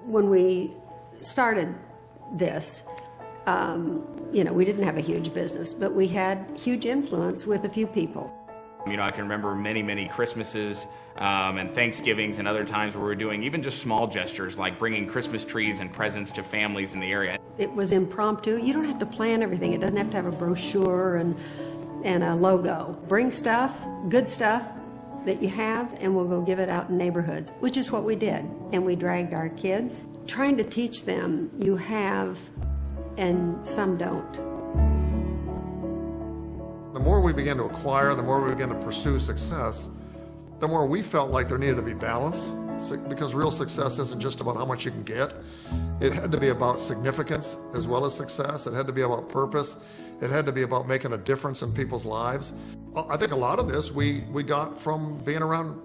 When we started this, we didn't have a huge business, but we had huge influence with a few people. I can remember many Christmases and Thanksgivings and other times where we were doing even just small gestures like bringing Christmas trees and presents to families in the area. It was impromptu. You don't have to plan everything. It doesn't have to have a brochure and a logo. Bring stuff, good stuff that you have, and we'll go give it out in neighborhoods, which is what we did. And we dragged our kids, trying to teach them you have and some don't. The more we began to acquire, the more we began to pursue success, the more we felt like there needed to be balance, because real success isn't just about how much you can get. It had to be about significance as well as success. It had to be about purpose. It had to be about making a difference in people's lives. I think a lot of this we got from being around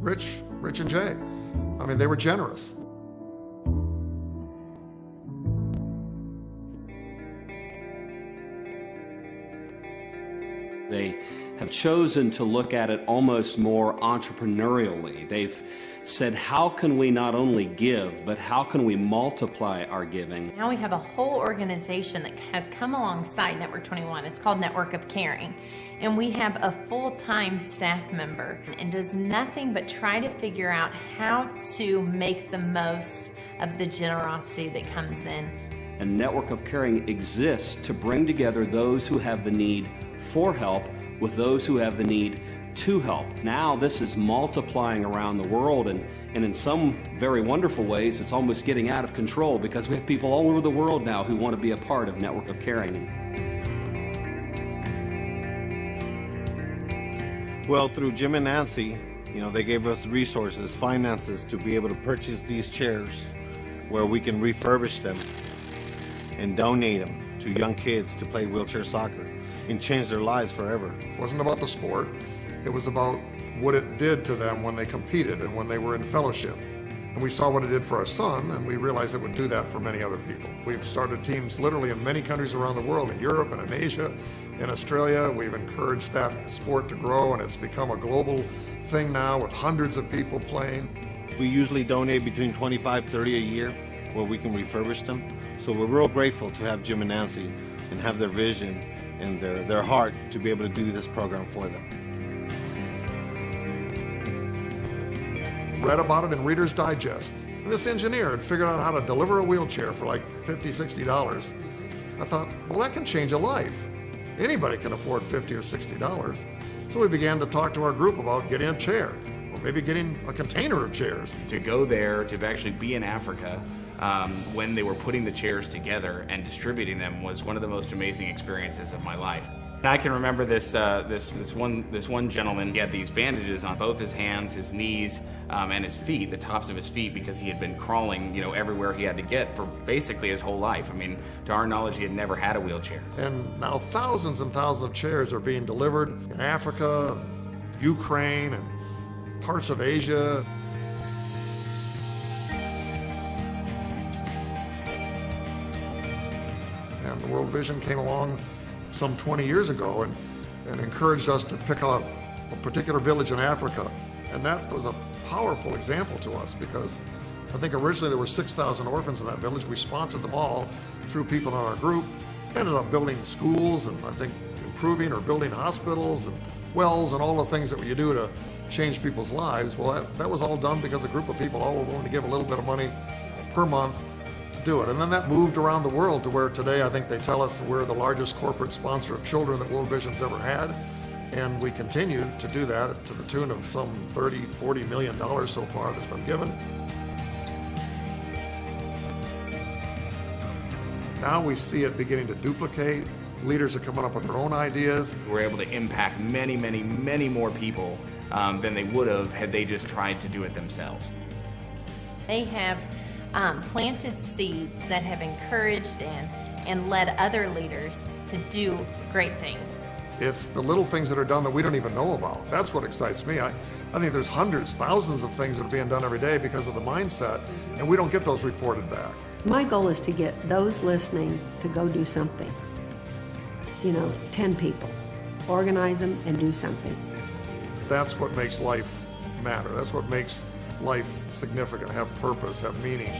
Rich and Jay. They were generous. They have chosen to look at it almost more entrepreneurially. They've said, how can we not only give, but how can we multiply our giving? Now we have a whole organization that has come alongside Network 21. It's called Network of Caring. And we have a full-time staff member and does nothing but try to figure out how to make the most of the generosity that comes in. And Network of Caring exists to bring together those who have the need for help with those who have the need to help. Now this is multiplying around the world, and in some very wonderful ways it's almost getting out of control because we have people all over the world now who want to be a part of Network of Caring. Well, through Jim and Nancy, they gave us resources, finances to be able to purchase these chairs where we can refurbish them and donate them to young kids to play wheelchair soccer and change their lives forever. It wasn't about the sport. It was about what it did to them when they competed and when they were in fellowship. And we saw what it did for our son, and we realized it would do that for many other people. We've started teams literally in many countries around the world, in Europe and in Asia, in Australia. We've encouraged that sport to grow, and it's become a global thing now with hundreds of people playing. We usually donate between 25, 30 a year where we can refurbish them. So we're real grateful to have Jim and Nancy and have their vision and their heart to be able to do this program for them. Read about it in Reader's Digest. And this engineer had figured out how to deliver a wheelchair for like $50, $60. I thought, well, that can change a life. Anybody can afford $50 or $60. So we began to talk to our group about getting a chair, or maybe getting a container of chairs. To go there, to actually be in Africa, when they were putting the chairs together and distributing them was one of the most amazing experiences of my life. And I can remember this one gentleman. He had these bandages on both his hands, his knees, and his feet, the tops of his feet, because he had been crawling, everywhere he had to get for basically his whole life. To our knowledge, he had never had a wheelchair. And now thousands and thousands of chairs are being delivered in Africa, Ukraine, and parts of Asia. And the World Vision came along some 20 years ago and encouraged us to pick out a particular village in Africa. And that was a powerful example to us because I think originally there were 6,000 orphans in that village. We sponsored them all through people in our group. Ended up building schools and I think improving or building hospitals and wells and all the things that you do to change people's lives. Well, that was all done because a group of people all were willing to give a little bit of money per month to do it. And then that moved around the world to where today I think they tell us we're the largest corporate sponsor of children that World Vision's ever had. And we continue to do that to the tune of some $30, $40 million so far that's been given. Now we see it beginning to duplicate. Leaders are coming up with their own ideas. We're able to impact many more people than they would have had they just tried to do it themselves. They have planted seeds that have encouraged and led other leaders to do great things. It's the little things that are done that we don't even know about. That's what excites me. I think there's hundreds, thousands of things that are being done every day because of the mindset, and we don't get those reported back. My goal is to get those listening to go do something. 10 people. Organize them and do something. That's what makes life matter. That's what makes life significant, have purpose, have meaning.